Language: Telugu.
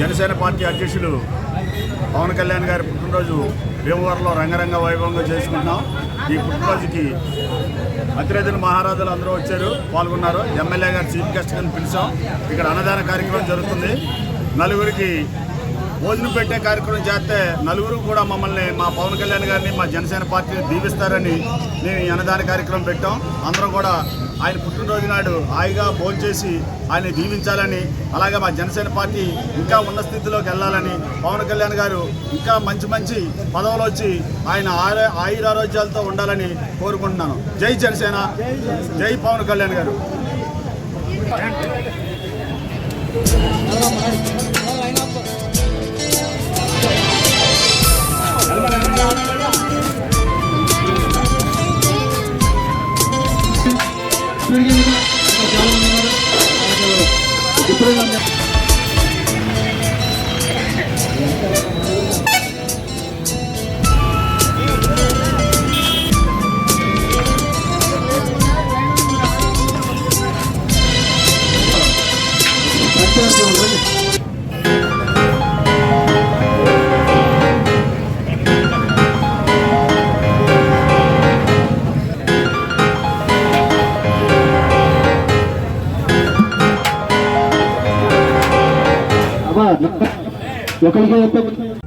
జనసేన పార్టీ అధ్యక్షులు పవన్ కళ్యాణ్ గారి పుట్టినరోజు భీమవరంలో రంగరంగ వైభవంగా చేసుకుంటున్నాం. ఈ పుట్టినరోజుకి అతిరథులు మహారాజులు అందరూ వచ్చారు, పాల్గొన్నారు. ఎమ్మెల్యే గారు చీఫ్ గెస్ట్ గా పిలిచాం. ఇక్కడ అన్నదాన కార్యక్రమం జరుగుతుంది. నలుగురికి భోజనం పెట్టే కార్యక్రమం చేస్తే నలుగురు కూడా మమ్మల్ని, మా పవన్ కళ్యాణ్ గారిని, మా జనసేన పార్టీని దీవిస్తారని మేము ఈ అన్నదాన కార్యక్రమం పెట్టాం. అందరం కూడా ఆయన పుట్టినరోజు నాడు హాయిగా భోజనం చేసి ఆయన దీవించాలని, అలాగే మా జనసేన పార్టీ ఇంకా ఉన్న స్థితిలోకి వెళ్ళాలని, పవన్ కళ్యాణ్ గారు ఇంకా మంచి మంచి పదవులు వచ్చి ఆయన ఆయురారోగ్యాలతో ఉండాలని కోరుకుంటున్నాను. జై జనసేన, జై పవన్ కళ్యాణ్ గారు. ఒకరికి